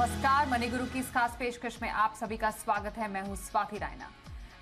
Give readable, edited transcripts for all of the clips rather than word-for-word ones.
नमस्कार, मनी गुरु की इस खास पेशकश में आप सभी का स्वागत है। मैं हूं स्वाति रायना।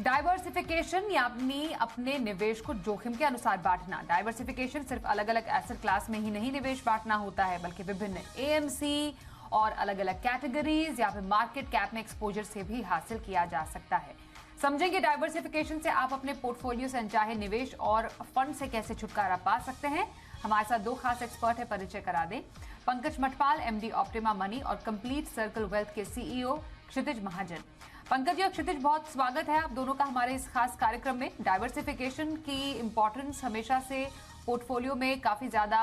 डाइवर्सिफिकेशन यानी अपने निवेश को जोखिम के अनुसार बांटना। डाइवर्सिफिकेशन सिर्फ अलग अलग एसेट क्लास में ही नहीं निवेश बांटना होता है, बल्कि विभिन्न एएमसी और अलग अलग कैटेगरीज या फिर मार्केट कैप में एक्सपोजर से भी हासिल किया जा सकता है। समझेंगे डाइवर्सिफिकेशन से आप अपने पोर्टफोलियो से अनचाहे निवेश और फंड से कैसे छुटकारा पा सकते हैं। हमारे साथ दो खास एक्सपर्ट है, परिचय करा दें। Pankaj Mathpal, MD optima money और कंप्लीट सर्कल वेल्थ के सीईओ क्षितिज महाजन। पंकज और क्षितिज, बहुत स्वागत है आप दोनों का हमारे इस खास कार्यक्रम में। डाइवर्सिफिकेशन की इंपॉर्टेंस हमेशा से पोर्टफोलियो में काफी ज्यादा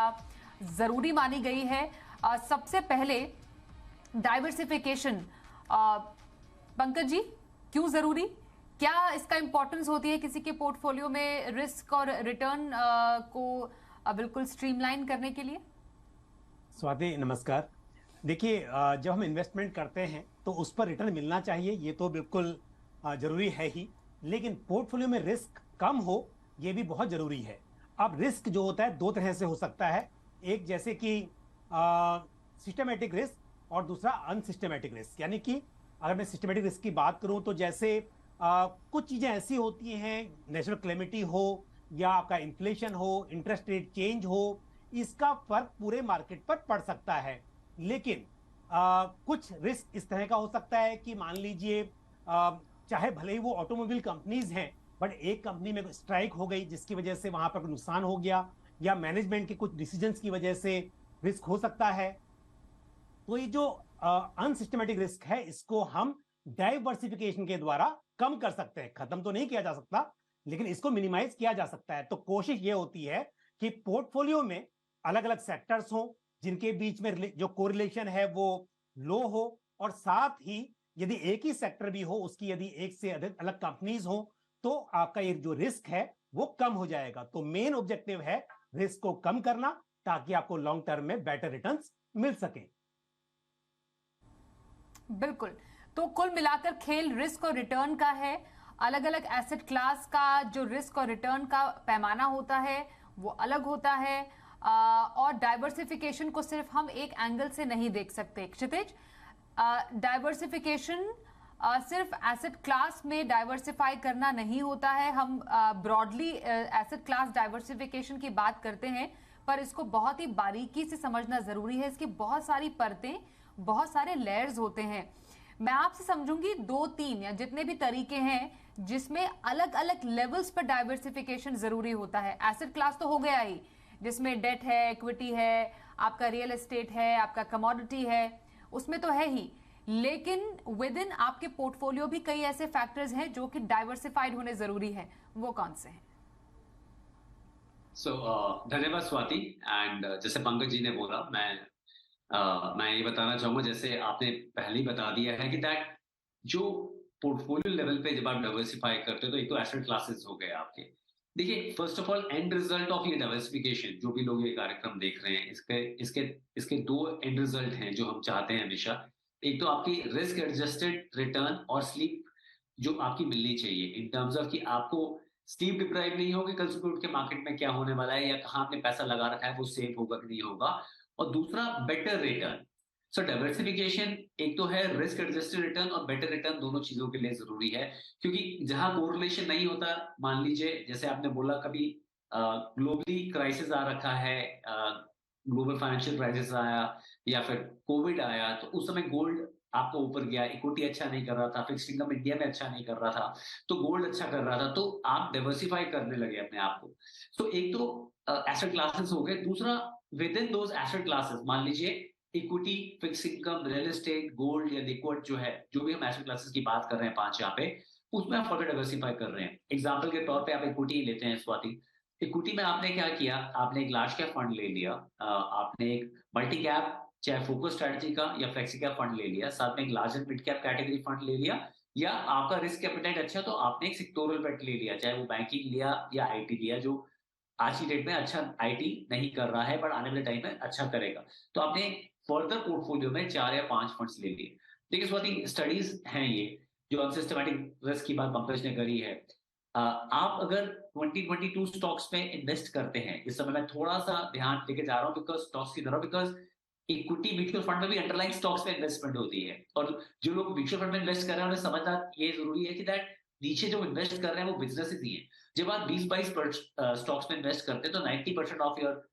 जरूरी मानी गई है। सबसे पहले डाइवर्सिफिकेशन, पंकज जी, क्यों जरूरी, क्या इसका इंपॉर्टेंस होती है किसी के पोर्टफोलियो में रिस्क और रिटर्न को बिल्कुल स्ट्रीमलाइन करने के लिए? स्वाति नमस्कार। देखिए, जब हम इन्वेस्टमेंट करते हैं तो उस पर रिटर्न मिलना चाहिए, ये तो बिल्कुल जरूरी है ही। लेकिन पोर्टफोलियो में रिस्क कम हो, ये भी बहुत जरूरी है। अब रिस्क जो होता है दो तरह से हो सकता है, एक जैसे कि सिस्टमेटिक रिस्क और दूसरा अनसिस्टमेटिक रिस्क। यानी कि अगर मैं सिस्टमेटिक रिस्क की बात करूं तो जैसे कुछ चीजें ऐसी होती हैं, नेचुरल कैलेमिटी हो या आपका इन्फ्लेशन हो, इंटरेस्ट रेट चेंज हो, इसका फर्क पूरे मार्केट पर पड़ सकता है। लेकिन कुछ रिस्क इस तरह का हो सकता है कि मान लीजिए चाहे भले ही वो ऑटोमोबाइल कंपनीज हैं, बट एक कंपनी में स्ट्राइक हो गई जिसकी वजह से वहां पर नुकसान हो गया, या मैनेजमेंट के कुछ डिसीजंस की वजह से रिस्क हो सकता है। तो ये जो अनसिस्टमेटिक रिस्क है, इसको हम डाइवर्सिफिकेशन के द्वारा कम कर सकते हैं। खत्म तो नहीं किया जा सकता, लेकिन इसको मिनिमाइज किया जा सकता है। तो कोशिश ये होती है कि पोर्टफोलियो में अलग अलग सेक्टर्स हो जिनके बीच में जो कोरिलेशन है वो लो हो, और साथ ही यदि एक ही सेक्टर भी हो, उसकी यदि एक से अधिक अलग कंपनीज हो, तो आपका ये जो रिस्क है वो कम हो जाएगा। तो मेन ऑब्जेक्टिव है रिस्क को कम करना, ताकि आपको लॉन्ग टर्म में बेटर रिटर्न्स मिल सके। बिल्कुल। तो कुल मिलाकर खेल रिस्क और रिटर्न का है। अलग अलग एसेट क्लास का जो रिस्क और रिटर्न का पैमाना होता है वो अलग होता है, और डाइवर्सिफिकेशन को सिर्फ हम एक एंगल से नहीं देख सकते। क्षितिज, डाइवर्सिफिकेशन सिर्फ एसेट क्लास में डाइवर्सिफाई करना नहीं होता है। हम ब्रॉडली एसेट क्लास डाइवर्सिफिकेशन की बात करते हैं, पर इसको बहुत ही बारीकी से समझना जरूरी है। इसकी बहुत सारी परतें, बहुत सारे लेयर्स होते हैं। मैं आपसे समझूंगी दो तीन या जितने भी तरीके हैं जिसमें अलग अलग लेवल्स पर डाइवर्सिफिकेशन जरूरी होता है। एसेट क्लास तो हो गया ही, जिसमें डेट है, इक्विटी है, आपका रियल एस्टेट है, आपका कमोडिटी है, उसमें तो है ही। लेकिन विद इन आपके पोर्टफोलियो भी कई ऐसे फैक्टर्स हैं जो कि डाइवर्सिफाइड होने जरूरी है। वो कौन से हैं? धन्यवाद स्वाति। एंड जैसे पंकज जी ने बोला, मैं ये बताना चाहूंगा, जैसे आपने पहले ही बता दिया है कि दैट जो पोर्टफोलियो लेवल पे जब आप डाइवर्सिफाई करते हो तो एक तो एसेट क्लासेस हो गए आपके। देखिए, first of all and result of ये डाइवर्सिफिकेशन, जो भी लोग ये कार्यक्रम देख रहे हैं, इसके इसके इसके दो एंड रिजल्ट हैं जो हम चाहते हैं हमेशा। एक तो आपकी रिस्क एडजस्टेड रिटर्न और स्लीप जो आपकी मिलनी चाहिए, इन टर्म्स ऑफ कि आपको स्लीप डिप्राइव नहीं होगी कल सुबह उठ के मार्केट में क्या होने वाला है या कहाँ आपने पैसा लगा रखा है वो सेफ होगा कि नहीं होगा। और दूसरा बेटर रिटर्न। सो डाइवर्सिफिकेशन एक तो है रिस्क एडजस्टेड रिटर्न और बेटर रिटर्न, दोनों चीजों के लिए जरूरी है। क्योंकि जहां कोरिलेशन नहीं होता, मान लीजिए जैसे आपने बोला कभी ग्लोबली क्राइसिस आ रखा है, ग्लोबल फाइनेंशियल क्राइसिस आया या फिर कोविड आया, तो उस समय गोल्ड आपको ऊपर गया, इक्विटी अच्छा नहीं कर रहा था, फिक्स्ड इनकम इंडिया में अच्छा नहीं कर रहा था, तो गोल्ड अच्छा कर रहा था, तो आप डाइवर्सिफाई करने लगे अपने आप को। सो एक तो एसेट क्लासेस हो गए, दूसरा with in those asset classes, मान लीजिए equity, fixed income, real estate, gold या लिक्विड जो है, जो भी हम एसेट क्लासेस की बात कर रहे हैं पांच यहाँ पे, उसमें आप फर्दर डाइवर्सिफाई कर रहे हैं। एग्जाम्पल के तौर पे आप इक्विटी लेते हैं स्वाति। इक्विटी में आपने क्या किया, आपने एक लार्ज कैप फंड ले लिया, आपने एक मल्टी कैप चाहे फोकस स्ट्रेटजी का या फ्लेक्सी कैप फंड ले लिया, साथ में एक large and mid cap category fund ले लिया, या आपका रिस्क एपेटाइट अच्छा तो आपने एक सेक्टोरल बेट ले लिया, चाहे वो बैंकिंग लिया या आईटी लिया, जो आज की डेट में अच्छा आईटी नहीं कर रहा है बट आने वाले टाइम में अच्छा करेगा। तो आपने फर्दर पोर्टफोलियो में 4 या 5 फंड्स ले लिए। देखिए स्वाति, स्टडीज हैं ये, जो अनसिस्टमैटिक रिस्क की बात पंकज ने करी है। आप अगर 2022 स्टॉक्स में इन्वेस्ट करते हैं, इस समय मैं थोड़ा सा ध्यान लेके जा रहा हूँ बिकॉज स्टॉक्स की तरफ, बिकॉज इक्विटी म्यूचुअल फंड में भी अंडरलाइन स्टॉक्स में इन्वेस्टमेंट होती है, और जो लोग म्यूचुअल फंड में इन्वेस्ट कर रहे हैं उन्हें समझना ये जरूरी है कि दैट नीचे जो इन्वेस्ट कर रहे हैं वो बिजनेसेस ही हैं। जब आप 20-22 स्टॉक्स में इन्वेस्ट करते हैं तो 90% ऑफ योर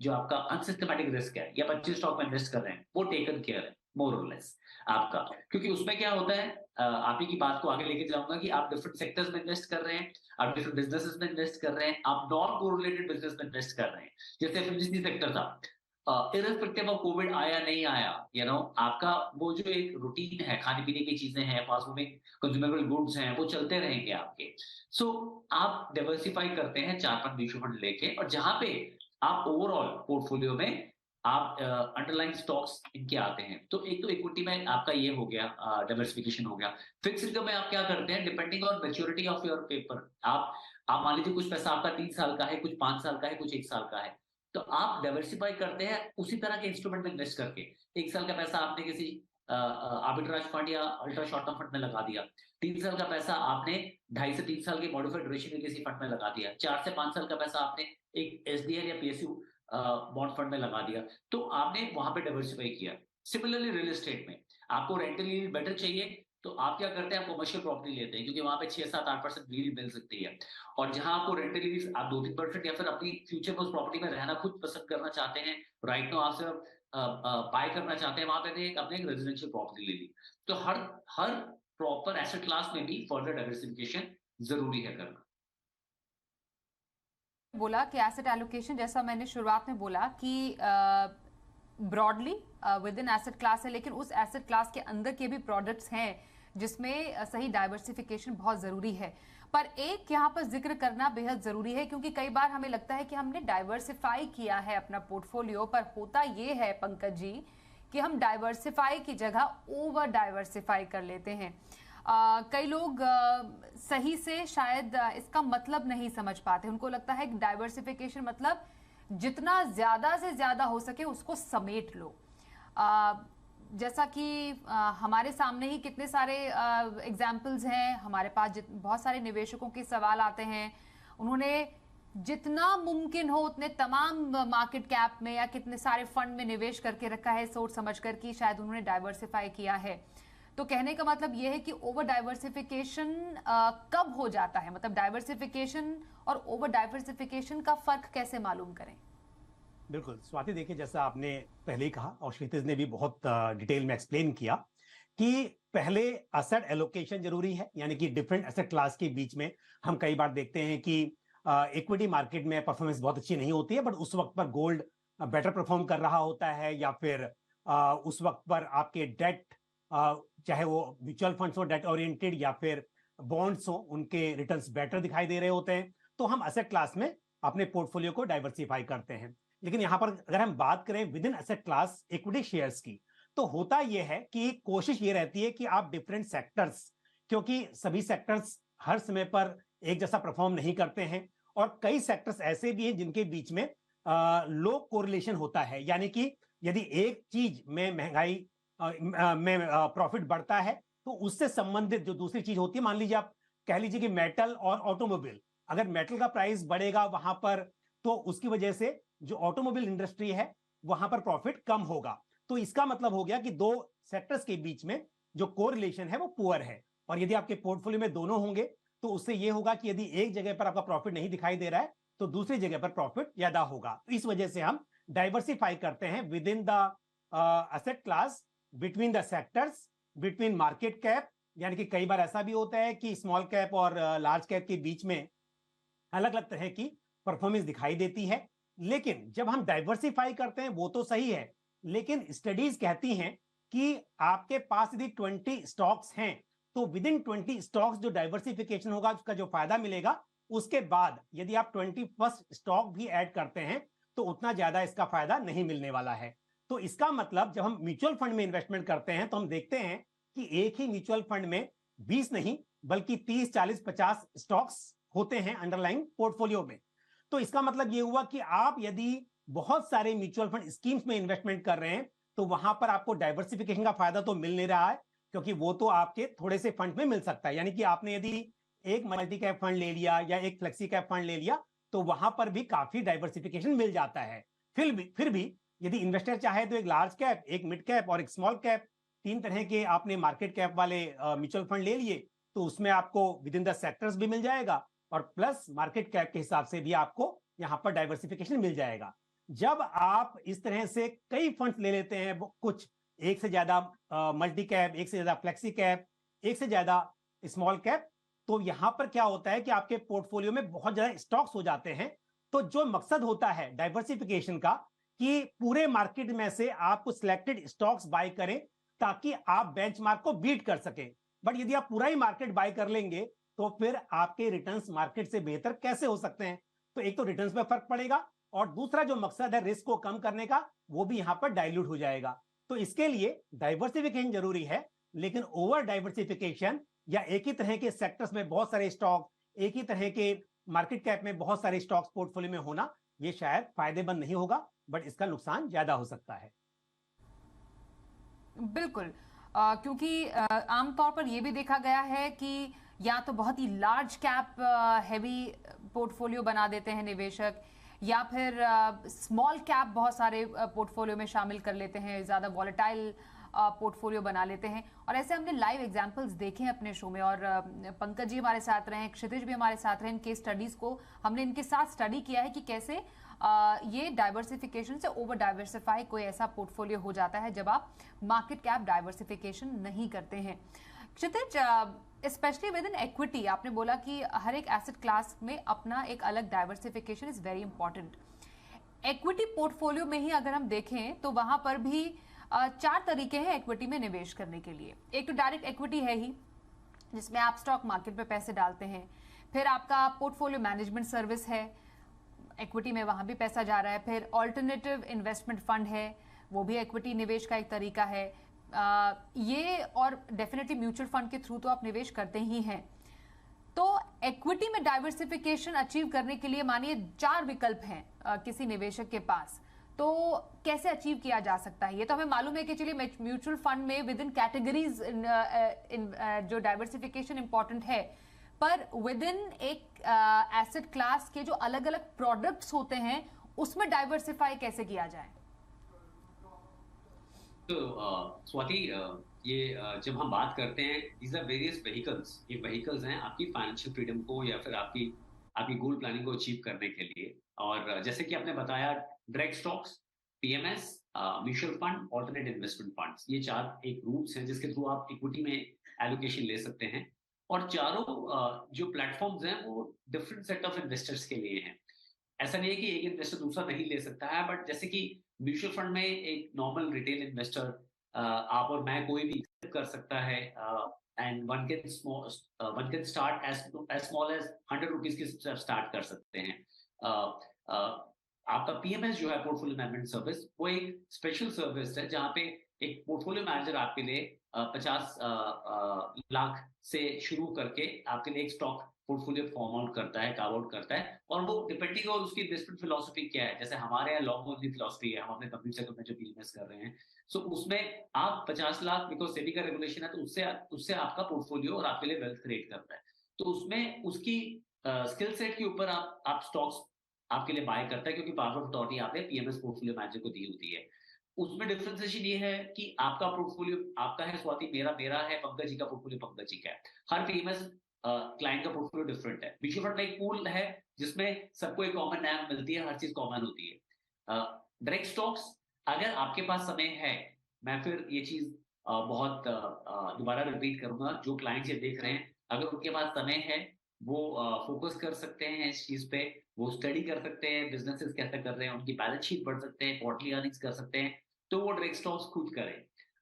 जो आपका अनसिस्टमैटिक रिस्क है, या 25 स्टॉक में इन्वेस्ट कर रहे हैं, वो टेकन केयर है मोर और लेस आपका। क्योंकि उसमें क्या होता है, आप ही की बात को आगे लेके जाऊंगा कि आप डिफरेंट सेक्टर्स में इन्वेस्ट कर रहे हैं, आप डिफरेंट बिजनेसेस में इन्वेस्ट कर रहे हैं, आप नॉन कोरिलेटेड बिजनेस में इन्वेस्ट कर रहे हैं। जैसे एफएमसीजी सेक्टर था, इररिस्पेक्टिव ऑफ कोविड आया नहीं आया, आपका वो जो एक रूटीन है, खाने पीने की चीजें हैं, फास्ट मूविंग कंज्यूमेबल गुड्स हैं, वो चलते रहेंगे आपके। सो आप डाइवर्सिफाई करते हैं 4-5 म्यूचुअल फंड लेके, और जहां पे आप ओवरऑल पोर्टफोलियो में आप अंडरलाइन स्टॉक्स इनके आते हैं। तो एक तो इक्विटी में आपका ये हो गया, डाइवर्सिफिकेशन हो गया। फिक्स इनकम में आप क्या करते हैं, depending on maturity of your paper, आप मान लीजिए कुछ पैसा आपका 3 साल का है, कुछ 5 साल का है, कुछ 1 साल का है, तो आप डाइवर्सिफाई करते हैं उसी तरह के इंस्ट्रूमेंट में इन्वेस्ट करके। 1 साल का पैसा आपने किसी आर्बिट्राज फंड या अल्ट्रा शॉर्ट टर्म फंड में लगा दिया, 3 साल का पैसा आपने 2.5 से 3 साल के मॉडिफाइड ड्यूरेशन के किसी फंड में लगा दिया, 4 से 5 साल का पैसा आपने एक एसडीएल या पीएसयू बॉन्ड फंड में लगा दिया, तो आपने वहां पे डाइवर्सिफाई किया। सिमिलरली रियल एस्टेट में आपको रेंटल यील्ड बेटर चाहिए, तो आप क्या करते हैं, आप कमर्शियल प्रॉपर्टी लेते हैं, क्योंकि वहां पे 6-7-8% यील्ड मिल सकती है। और जहां आपको रेंटल यील्ड आप 2-3% या फिर अपनी फ्यूचर में उस प्रॉपर्टी में रहना खुद पसंद करना चाहते हैं, राइट नाउ आप सिर्फ बाय करना चाहते हैं, वहां पे आपने एक रेजिडेंशियल प्रॉपर्टी ले ली। तो हर प्रॉपर एसेट क्लास में भी फर्दर डाइवर्सिफिकेशन जरूरी है करना। बोला कि एसेट एलोकेशन, जैसा मैंने शुरुआत में बोला कि broadly with in asset class है, लेकिन उस एसेट क्लास के अंदर के भी प्रोडक्ट्स हैं जिसमें सही डाइवर्सिफिकेशन बहुत ज़रूरी है। पर एक यहाँ पर जिक्र करना बेहद ज़रूरी है, क्योंकि कई बार हमें लगता है कि हमने डाइवर्सिफाई किया है अपना पोर्टफोलियो, पर होता ये है पंकज जी कि हम डाइवर्सिफाई की जगह ओवर डाइवर्सिफाई कर लेते हैं। कई लोग सही से शायद इसका मतलब नहीं समझ पाते। उनको लगता है कि डाइवर्सिफिकेशन मतलब जितना ज्यादा से ज्यादा हो सके उसको समेट लो। जैसा कि हमारे सामने ही कितने सारे एग्जाम्पल्स हैं, हमारे पास बहुत सारे निवेशकों के सवाल आते हैं, उन्होंने जितना मुमकिन हो उतने तमाम मार्केट कैप में या कितने सारे फंड में निवेश करके रखा है सोच समझ कर कि शायद उन्होंने डाइवर्सिफाई किया है। तो कहने का मतलब यह है कि ओवर डाइवर्सिफिकेशन कब हो जाता है, मतलब डाइवर्सिफिकेशन और ओवर डाइवर्सिफिकेशन का फर्क कैसे मालूम करें? बिल्कुल स्वाति, देखिए जैसा आपने पहले ही कहा और क्षितिज ने भी बहुत डिटेल में एक्सप्लेन किया कि पहले एसेट एलोकेशन जरूरी है, यानी कि डिफरेंट एसेट क्लास के बीच में हम कई बार देखते हैं कि इक्विटी मार्केट में परफॉर्मेंस बहुत अच्छी नहीं होती है, बट उस वक्त पर गोल्ड बेटर परफॉर्म कर रहा होता है, या फिर उस वक्त पर आपके डेट, चाहे वो म्यूचुअल फंड्स हो डेट ओरिएंटेड या फिर बॉन्ड्स हो, उनके रिटर्न्स बेटर दिखाई दे रहे होते हैं, तो हम एसेट क्लास में अपने पोर्टफोलियो को डाइवर्सिफाई करते हैं। लेकिन यहां पर अगर हम बात करें with in asset class equity shares की, तो होता यह है कि कोशिश ये रहती है कि आप डिफरेंट सेक्टर्स, क्योंकि सभी सेक्टर्स हर समय पर एक जैसा परफॉर्म नहीं करते हैं, और कई सेक्टर्स ऐसे भी हैं जिनके बीच में लो कोरिलेशन होता है, यानी कि यदि एक चीज में महंगाई में प्रॉफिट बढ़ता है तो उससे संबंधित जो दूसरी चीज होती है, मान लीजिए आप कह लीजिए कि मेटल और ऑटोमोबाइल, अगर मेटल का प्राइस बढ़ेगा वहां पर, तो उसकी वजह से जो ऑटोमोबाइल इंडस्ट्री है वहां पर प्रॉफिट कम होगा। तो इसका मतलब हो गया कि दो सेक्टर्स के बीच में जो कोरिलेशन है वो पुअर है। और यदि आपके पोर्टफोलियो में दोनों होंगे तो उससे यह होगा कि यदि एक जगह पर आपका प्रॉफिट नहीं दिखाई दे रहा है तो दूसरी जगह पर प्रॉफिट ज्यादा होगा। तो इस वजह से हम डाइवर्सिफाई करते हैं with in the asset class, between the sectors, between market cap, यानी कि कई बार ऐसा भी होता है कि स्मॉल कैप और लार्ज कैप के बीच में अलग अलग तरह की परफॉर्मेंस दिखाई देती है। लेकिन जब हम डाइवर्सिफाई करते हैं वो तो सही है, लेकिन स्टडीज कहती हैं कि आपके पास यदि 20 स्टॉक्स हैं तो विद इन 20 स्टॉक्स जो डाइवर्सिफिकेशन होगा उसका जो फायदा मिलेगा, उसके बाद यदि आप 21 स्टॉक भी ऐड करते हैं तो उतना ज्यादा इसका फायदा नहीं मिलने वाला है। तो इसका मतलब जब हम म्यूचुअल फंड में इन्वेस्टमेंट करते हैं तो हम देखते हैं कि एक ही म्यूचुअल फंड में 20 नहीं बल्कि 30, 40, 50 स्टॉक्स होते हैं अंडरलाइंग पोर्टफोलियो में। तो इसका मतलब यह हुआ कि आप यदि बहुत सारे म्यूचुअल फंड स्कीम्स में इन्वेस्टमेंट कर रहे हैं तो वहां पर आपको डाइवर्सिफिकेशन का फायदा तो मिल नहीं रहा है, क्योंकि वो तो आपके थोड़े से फंड में मिल सकता है। यानी कि आपने यदि एक मल्टी कैप फंड ले लिया या एक फ्लेक्सी कैप फंड ले लिया तो वहां पर भी काफी डाइवर्सिफिकेशन मिल जाता है। फिर भी यदि इन्वेस्टर चाहे तो एक लार्ज कैप, एक मिड कैप और एक स्मॉल कैप, 3 तरह के आपने मार्केट कैप वाले म्यूचुअल फंड ले लिए तो उसमें आपको विद इन द सेक्टर्स भी मिल जाएगा और प्लस मार्केट कैप के हिसाब से भी आपको यहां पर डाइवर्सिफिकेशन मिल जाएगा। जब आप इस तरह से कई फंड्स ले लेते हैं, कुछ एक से ज्यादा मल्टी कैप, एक से ज्यादा फ्लेक्सी कैप, एक से ज्यादा स्मॉल कैप, तो यहां पर क्या होता है कि आपके पोर्टफोलियो में बहुत ज्यादा स्टॉक्स हो जाते हैं। तो जो मकसद होता है डाइवर्सिफिकेशन का कि पूरे मार्केट में से आप कुछ सिलेक्टेड स्टॉक्स बाय करें ताकि आप बेंचमार्क को बीट कर सकें। बट यदि आप पूरा ही मार्केट बाय कर लेंगे तो फिर आपके रिटर्न्स मार्केट से बेहतर कैसे हो सकते हैं? तो एक तो रिटर्न्स में फर्क पड़ेगा और दूसरा जो मकसद है रिस्क को कम करने का वो भी यहां पर डाइल्यूट हो जाएगा। तो इसके लिए डाइवर्सिफिकेशन जरूरी है, लेकिन ओवर डाइवर्सिफिकेशन या एक ही तरह के सेक्टर्स में बहुत सारे स्टॉक, एक ही तरह के मार्केट कैप में बहुत सारे स्टॉक्स पोर्टफोलियो में होना ये शायद फायदेमंद नहीं होगा, बट इसका नुकसान ज्यादा हो सकता है। बिल्कुल, क्योंकि आमतौर पर यह भी देखा गया है कि या तो बहुत ही लार्ज कैप हैवी पोर्टफोलियो बना देते हैं निवेशक, या फिर स्मॉल कैप बहुत सारे पोर्टफोलियो में शामिल कर लेते हैं, ज़्यादा वॉलेटाइल पोर्टफोलियो बना लेते हैं। और ऐसे हमने लाइव एग्जांपल्स देखे हैं अपने शो में, और पंकज जी हमारे साथ रहे, क्षितिज भी हमारे साथ रहे। इन केस स्टडीज को हमने इनके साथ स्टडी किया है कि कैसे ये डाइवर्सिफिकेशन से ओवर डाइवर्सिफाई कोई ऐसा पोर्टफोलियो हो जाता है जब आप मार्केट कैप डाइवर्सिफिकेशन नहीं करते हैं। क्षितिज, स्पेशली विद इन इक्विटी, आपने बोला कि हर एक एसेट क्लास में अपना एक अलग diversification is very important. Equity portfolio में ही अगर हम देखें तो वहां पर भी 4 तरीके हैं इक्विटी में निवेश करने के लिए। एक तो डायरेक्ट इक्विटी है ही, जिसमें आप स्टॉक मार्केट पे पैसे डालते हैं। फिर आपका पोर्टफोलियो मैनेजमेंट सर्विस है, इक्विटी में वहां भी पैसा जा रहा है। फिर ऑल्टरनेटिव इन्वेस्टमेंट फंड है, वो भी इक्विटी निवेश का एक तरीका है। ये और डेफिनेटली म्यूचुअल फंड के थ्रू तो आप निवेश करते ही हैं। तो इक्विटी में डाइवर्सिफिकेशन अचीव करने के लिए मानिए 4 विकल्प हैं किसी निवेशक के पास, तो कैसे अचीव किया जा सकता है? ये तो हमें मालूम है कि चलिए म्यूचुअल फंड में विद इन कैटेगरीज जो डाइवर्सिफिकेशन इंपॉर्टेंट है, पर विद इन एक एसेट क्लास के जो अलग अलग प्रोडक्ट्स होते हैं उसमें डाइवर्सिफाई कैसे किया जाए? तो स्वाति, ये जब हम बात करते हैं, दीज आर वेरियस व्हीकल्स। ये व्हीकल्स हैं आपकी फाइनेंशियल फ्रीडम को या फिर आपकी गोल प्लानिंग को अचीव करने के लिए। और जैसे कि आपने बताया, direct stocks, PMS, mutual fund, alternate investment funds, ये 4 एक रूट्स हैं जिसके थ्रू आप इक्विटी में एलोकेशन ले सकते हैं। और चारों जो प्लेटफॉर्म्स हैं वो डिफरेंट सेट ऑफ इन्वेस्टर्स के लिए हैं। ऐसा नहीं है कि एक इन्वेस्टर दूसरा नहीं ले सकता है, बट जैसे कि म्यूचुअल फंड में एक नॉर्मल रिटेल इन्वेस्टर आप और मैं कोई भी कर सकता है, and one can start as small as 100 rupees के स्टार्ट कर सकते हैं। आपका पीएमएस जो है, पोर्टफोलियो मैनेजमेंट सर्विस, वो एक स्पेशल सर्विस है जहाँ पे एक पोर्टफोलियो मैनेजर आपके लिए 50 लाख से शुरू करके आपके लिए एक स्टॉक पोर्टफोलियो फॉर्म आउट करता है, कार्व आउट करता है। और वो डिपेंडिंग ऑन उसकी इन्वेस्टमेंट फिलॉसफी क्या है, जैसे हमारे यहाँ लॉन्ग ओनली फिलॉसफी है, हम अपने कंपनी से जो बिजनेस कर रहे हैं, सो उसमें आप 50 लाख, बिकॉज सेबी का रेगुलेशन है, तो उससे आपका पोर्टफोलियो और आपके लिए वेल्थ क्रिएट करता है। तो उसमें उसकी स्किल सेट के ऊपर आप स्टॉक्स आपके लिए बाय करता है, क्योंकि पावर ऑफ अथॉरिटी आपने पीएमएस पोर्टफोलियो मैनेजर को दी होती है। उसमें डिफरेंशिएशन ये है कि आपका पोर्टफोलियो आपका है स्वाति, मेरा है, पंकज जी का पोर्टफोलियो पंकज जी का है। हर पीएमएस क्लाइंट का पोर्टफोलियो डिफरेंट है। म्यूचुअल फंड में एक पूल है जिसमें सबको एक कॉमन नाम मिलती है, हर चीज कॉमन होती है। डायरेक्ट स्टॉक्स, अगर आपके पास समय है, मैं फिर ये चीज बहुत दोबारा रिपीट करूंगा, जो क्लाइंट्स ये देख रहे हैं, अगर उनके पास समय है, वो फोकस कर सकते हैं इस चीज पे, वो स्टडी कर सकते हैं बिजनेसेस कैसे कर रहे हैं, उनकी बैलेंस शीट पढ़ सकते हैं, क्वार्टरली अर्निंग्स कर सकते हैं, तो वो डायरेक्ट स्टॉक्स खुद करें।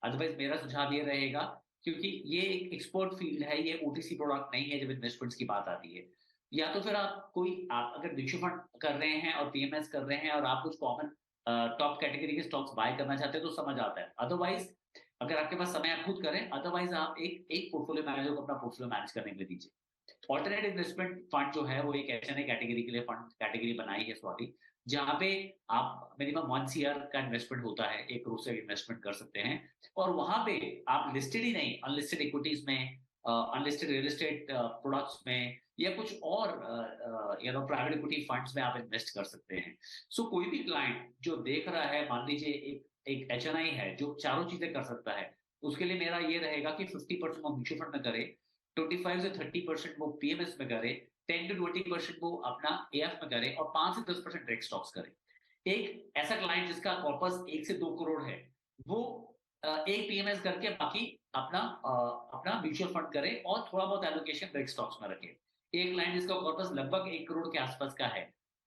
अदरवाइज मेरा सुझाव ये रहेगा, क्योंकि ये एक एक्सपर्ट फील्ड है, ये ओटीसी प्रोडक्ट नहीं है जब इन्वेस्टमेंट्स की बात आती है। या तो फिर आप अगर म्यूचुअल फंड कर रहे हैं और पीएमएस कर रहे हैं और आप कुछ कॉमन टॉप कैटेगरी के स्टॉक्स बाय करना चाहते हैं तो समझ आता है। अदरवाइज अगर आपके पास समय, आप खुद करें। अदरवाइज आप एक पोर्टफोलियो मैनेजर को अपना पोर्टफोलियो मैनेज करने के लिए दीजिए। ऑल्टरनेट इन्वेस्टमेंट फंड जो है वो एक ऐसा कैटेगरी के लिए फंड कैटेगरी बनाई है स्वाति, जहां पे आप मिनिमम 1 CR का इन्वेस्टमेंट होता है, 1 करोड़ से इन्वेस्टमेंट कर सकते हैं। और वहां पे आप लिस्टेड ही नहीं, अनलिस्टेड इक्विटीज में, अनलिस्टेड रियल एस्टेट प्रोडक्ट्स में या कुछ और प्राइवेट इक्विटी फंड्स में आप इन्वेस्ट कर सकते हैं। सो कोई भी क्लाइंट जो देख रहा है, मान लीजिए एक एचएनआई है जो चारों चीजें कर सकता है, उसके लिए मेरा ये रहेगा कि 50% वो म्यूचुअल फंड में करे, 25 से 30% वो पीएमएस में करे, 10 to 20% वो अपना एएफ में करे और 5 से 10% डायरेक्ट स्टॉक्स करे। एक ऐसा क्लाइंट जिसका कॉर्पस 1 से 2 करोड़ है, वो एक पीएमएस करके बाकी अपना म्यूचुअल फंड करे और थोड़ा बहुत एलोकेशन डायरेक्ट स्टॉक्स में रखे। एक क्लाइंट जिसका कॉर्पस लगभग 1 करोड़ के आसपास का है,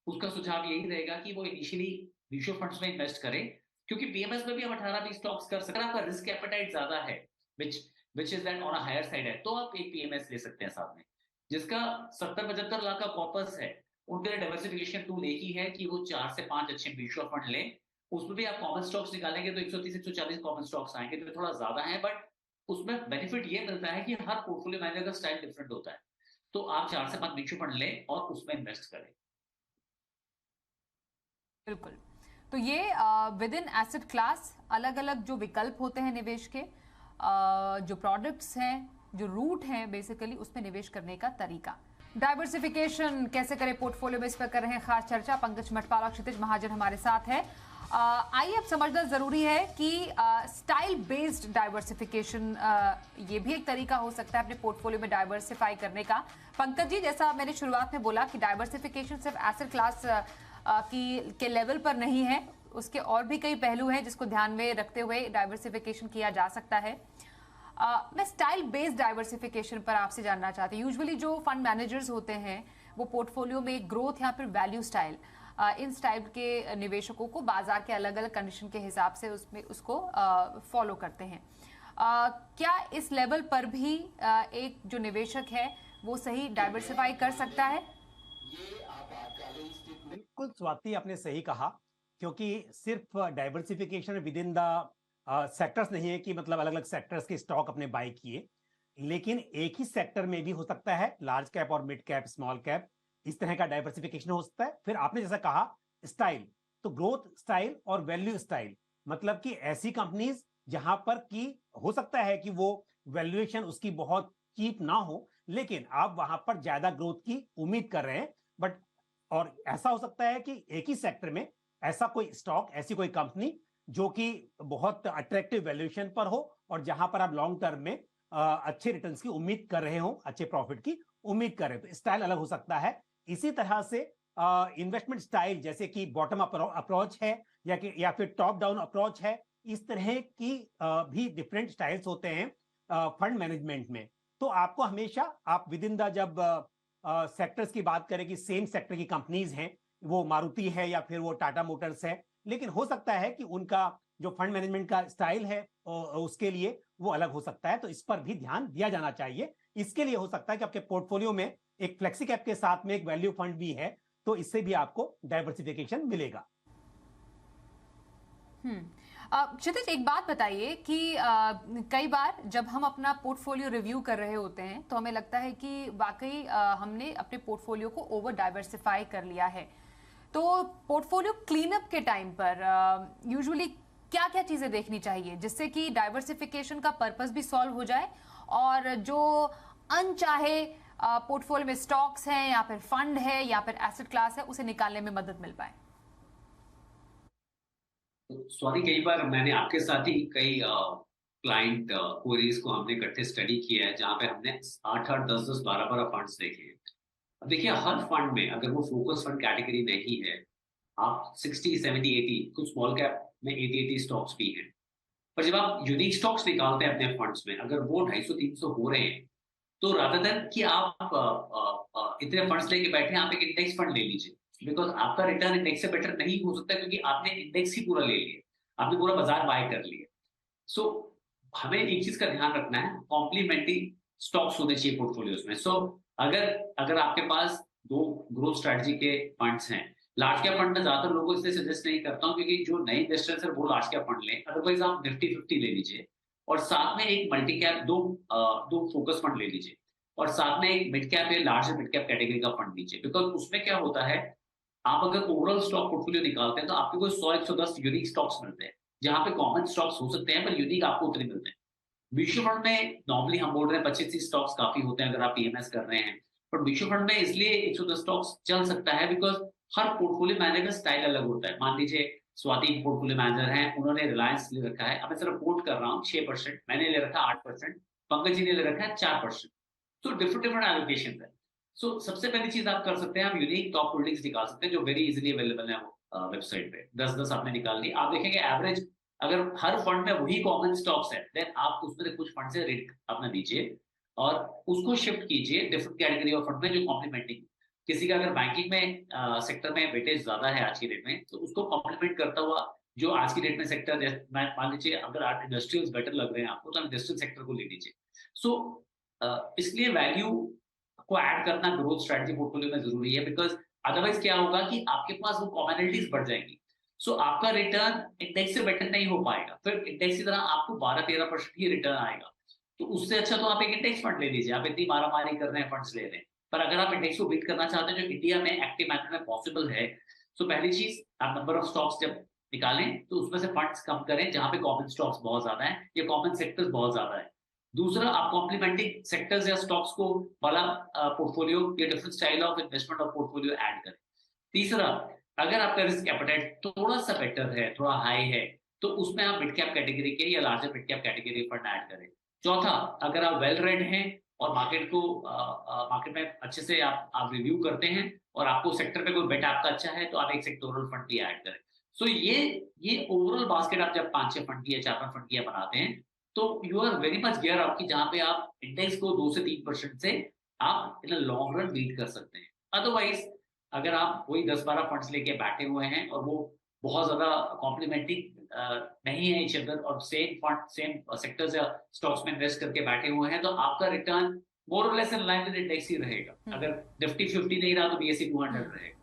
उसका सुझाव यही रहेगा कि वो इनिशियली म्यूचुअल फंड्स में इन्वेस्ट करे, क्योंकि पीएमएस में भी हम 18-20 स्टॉक्स कर सकते हैं। आपका रिस्क एपेटाइट ज्यादा है, which is that on a higher side है, तो आप एक पीएमएस ले सकते हैं साथ में। जिसका 70-75 लाख का कॉर्पस है, उनके लिए डाइवर्सिफिकेशन टूल एक ही है कि वो 4 से 5 अच्छे म्यूचुअल फंड लें। उसमें भी आप कॉमन स्टॉक्स निकालेंगे तो 130-140 कॉमन स्टॉक्स आएंगे, तो थोड़ा ज्यादा है, बट उसमें बेनिफिट ये मिलता है कि हर पोर्टफोलियो मैनेजर का स्टाइल डिफरेंट होता है। तो आप 4 से 5 म्यूचुअल फंड लें और उसमें इन्वेस्ट करें। बिल्कुल। तो ये विद इन एसेट क्लास अलग अलग जो विकल्प होते हैं निवेश के, जो प्रोडक्ट्स हैं, जो रूट हैं बेसिकली, उसमें निवेश करने का तरीका। डाइवर्सिफिकेशन कैसे करें पोर्टफोलियो में, इस पर कर रहे हैं खास चर्चा। पंकज मटपाल और क्षितिज महाजन हमारे साथ है। आइए अब समझना जरूरी है कि स्टाइल बेस्ड डाइवर्सिफिकेशन ये भी एक तरीका हो सकता है अपने पोर्टफोलियो में डाइवर्सिफाई करने का। पंकज जी, जैसा मैंने शुरुआत में बोला कि डाइवर्सिफिकेशन सिर्फ एसेट क्लास के लेवल पर नहीं है, उसके और भी कई पहलू हैं जिसको ध्यान में रखते हुए डाइवर्सिफिकेशन किया जा सकता है। मैं स्टाइल बेस्ड डाइवर्सिफिकेशन पर आपसे जानना चाहती हूँ। यूजुअली जो फंड मैनेजर्स होते हैं वो पोर्टफोलियो में ग्रोथ या फिर वैल्यू स्टाइल, इन स्टाइल के निवेशकों को बाजार के अलग अलग कंडीशन के हिसाब से उसको फॉलो करते हैं। क्या इस लेवल पर भी एक जो निवेशक है वो सही डाइवर्सिफाई कर सकता है? बिल्कुल स्वाति, आपने सही कहा, क्योंकि सिर्फ diversification with in the sectors नहीं है कि मतलब अलग अलग सेक्टर्स के स्टॉक अपने बाय किए, लेकिन एक ही सेक्टर में भी हो सकता है लार्ज कैप और मिड कैप, स्मॉल कैप, इस तरह का डाइवर्सिफिकेशन हो सकता है। फिर आपने जैसा कहा स्टाइल, तो ग्रोथ स्टाइल और वैल्यू स्टाइल, मतलब कि ऐसी कंपनीज जहां पर की हो सकता है कि वो वैल्यूएशन उसकी बहुत चीप ना हो, लेकिन आप वहां पर ज्यादा ग्रोथ की उम्मीद कर रहे हैं। बट और ऐसा हो सकता है कि एक ही सेक्टर में ऐसा कोई स्टॉक, ऐसी कोई कंपनी जो कि बहुत अट्रैक्टिव वैल्यूएशन पर हो और जहां पर आप लॉन्ग टर्म में अच्छे रिटर्न्स की उम्मीद कर रहे हो, अच्छे प्रॉफिट की उम्मीद कर रहे हो, तो स्टाइल अलग हो सकता है। इसी तरह से इन्वेस्टमेंट स्टाइल, जैसे कि बॉटम अप अप्रोच है या फिर टॉप डाउन अप्रोच है, इस तरह की भी डिफरेंट स्टाइल्स होते हैं फंड मैनेजमेंट में। तो आपको हमेशा आप विद इन द जब सेक्टर्स की बात करें कि सेम सेक्टर की कंपनीज हैं, वो मारुति है या फिर वो टाटा मोटर्स है, लेकिन हो सकता है कि उनका जो फंड मैनेजमेंट का स्टाइल है उसके लिए वो अलग हो सकता है, तो इस पर भी ध्यान दिया जाना चाहिए। इसके लिए हो सकता है कि आपके पोर्टफोलियो में एक फ्लेक्सी कैप के साथ में एक वैल्यू फंड भी है, तो इससे भी आपको डाइवर्सिफिकेशन मिलेगा। क्षितिज, एक बात बताइए कि कई बार जब हम अपना पोर्टफोलियो रिव्यू कर रहे होते हैं तो हमें लगता है कि वाकई हमने अपने पोर्टफोलियो को ओवर डाइवर्सिफाई कर लिया है। तो पोर्टफोलियो क्लीनअप के टाइम पर यूजुअली क्या क्या चीजें देखनी चाहिए जिससे कि डाइवर्सिफिकेशन का पर्पस भी सॉल्व हो जाए और जो अनचाहे पोर्टफोलियो में स्टॉक्स हैं या फिर फंड है या फिर एसेट क्लास है उसे निकालने में मदद मिल पाए? स्वाति, कई बार मैंने आपके साथ ही कई क्लाइंट क्वेरीज को हमने इकट्ठे स्टडी किया है, जहां पे हमने 8-8, 10-10, 12-12 फंड्स देखे हैं। अब देखिए, हर फंड में अगर वो फोकस फंड कैटेगरी में ही है, आप 60, 70, 80, कुछ स्मॉल कैप में 80 स्टॉक्स भी हैं, पर जब आप यूनिक स्टॉक्स निकालते हैं अपने फंड्स में, अगर वो 250-300 हो रहे हैं, तो रादर देन कि आप इतने फंड्स लेके बैठे, आप एक इंडेक्स फंड ले लीजिए, बिकॉज आपका रिटर्न इंडेक्स से बेटर नहीं हो सकता, क्योंकि आपने इंडेक्स ही पूरा ले लिया, आपने पूरा बाजार बाय कर लिया। सो हमें एक चीज का ध्यान रखना है, कॉम्प्लीमेंट्री स्टॉक्स होने चाहिए पोर्टफोलियोज में। सो अगर आपके पास 2 ग्रोथ स्ट्रेटजी के फंड्स हैं, लार्ज कैप फंड में ज्यादातर लोगों को इसलिए सजेस्ट नहीं करता हूं क्योंकि जो नए इन्वेस्टर्स है वो लार्ज कैप फंड लें, अदरवाइज आप निफ्टी 50 ले लीजिए और साथ में एक मल्टी कैप, दो फोकस फंड ले लीजिए और साथ में एक मिड कैप या लार्ज मिड कैप कैटेगरी का फंड लीजिए। बिकॉज उसमें क्या होता है, आप अगर ओवरऑल स्टॉक पोर्टफोलियो निकालते हैं तो आपको कोई 100-110 यूनिक स्टॉक्स मिलते हैं, जहां पे कॉमन स्टॉक्स हो सकते हैं पर यूनिक आपको उतने मिलते हैं। म्यूचुअल फंड में नॉर्मली हम बोल रहे हैं 25-30 स्टॉक्स काफी होते हैं अगर आप पीएमएस कर रहे हैं, पर म्यूचुअल फंड में इसलिए 110 स्टॉक्स चल सकता है बिकॉज हर पोर्टफोलियो मैनेजर का स्टाइल अलग होता है। मान लीजिए स्वाति पोर्टफोलियो मैनेजर हैं, उन्होंने रिलायंस ले रखा है, अब मैं सिर्फ कोट कर रहा हूँ 6%, मैंने ले रखा 8%, पंकज जी ने ले रखा है 4%। तो डिफरेंट डिफरेंट एलोकेशन है। सो सबसे पहली चीज आप कर सकते हैं, आप यूनिक टॉप होल्डिंग्स निकाल सकते हैं जो वेरी इजीली अवेलेबल है वेबसाइट पे। 10-10 आपने निकाल ली, आप देखेंगे एवरेज अगर हर फंड में वही कॉमन स्टॉक्स है, देन आप उसमें से कुछ फंड से रेट अपना दीजिए और उसको शिफ्ट कीजिए डिफरेंट कैटेगरी ऑफ फंड में जो कॉम्प्लीमेंटिंग। किसी का अगर बैंकिंग में सेक्टर में वेटेज ज्यादा है आज की डेट में, तो उसको कॉम्प्लीमेंट करता हुआ जो आज की डेट में सेक्टर, मान लीजिए अगर आप इंडस्ट्रियल्स बेटर लग रहे हैं आपको, तो इंडस्ट्रियल सेक्टर को ले लीजिए। सो इसलिए वैल्यू को ऐड करना ग्रोथ स्ट्रेटजी पोर्टफोलियो में जरूरी है, बिकॉज अदरवाइज क्या होगा कि आपके पास वो कॉमनिटीज बढ़ जाएंगी। सो आपका रिटर्न इंडेक्स से बेटर नहीं हो पाएगा, फिर इंडेक्स की तरह आपको 12-13% ही रिटर्न आएगा। तो उससे अच्छा तो आप एक इंडेक्स फंड ले लीजिए, आप इतनी मारामारी कर रहे हैं फंड्स ले रहे हैं। पर अगर आप इंडेक्स को बीट करना चाहते हैं जो इंडिया में एक्टिव मैथड में पॉसिबल है, तो पहली चीज आप नंबर ऑफ स्टॉक्स जब निकालें तो उसमें से फंड्स कम करें जहां पे कॉमन स्टॉक्स बहुत ज्यादा है या कॉमन सेक्टर्स बहुत ज्यादा है। दूसरा, आप कॉम्प्लीमेंटिंग सेक्टर्स या स्टॉक्स को वाला पोर्टफोलियो या different style of investment of portfolio add करें। तीसरा, अगर आपका रिस्क एपेटाइट थोड़ा सा बेटर है, थोड़ा हाई है, तो उसमें आप मिड कैप कैटेगरी के या larger mid cap category fund add करें। चौथा, अगर आप वेल रेड हैं और मार्केट में अच्छे से आप रिव्यू करते हैं और आपको सेक्टर पे कोई बेट आपका अच्छा है, तो आप एक सेक्टोरल फंड भी ऐड करें। सो ये ओवरऑल बास्केट आप जब 5-6 फंड की या 4-5 फंड की बनाते हैं, तो you are very much gear आपकी, जहां पे आप इंडेक्स को 2 से 3% से आप इन लॉन्ग रन बीट कर सकते हैं। अदरवाइज अगर आप वही 10-12 फंड्स लेके बैठे हुए हैं और वो बहुत ज्यादा कॉम्प्लीमेंटिंग नहीं है इच अदर और सेम फंड सेम सेक्टर्स या स्टॉक्स में इन्वेस्ट करके बैठे हुए हैं, तो आपका रिटर्न मोर और less in line with index ही रहेगा। अगर निफ्टी 50 नहीं रहा तो BSE 200 रहेगा।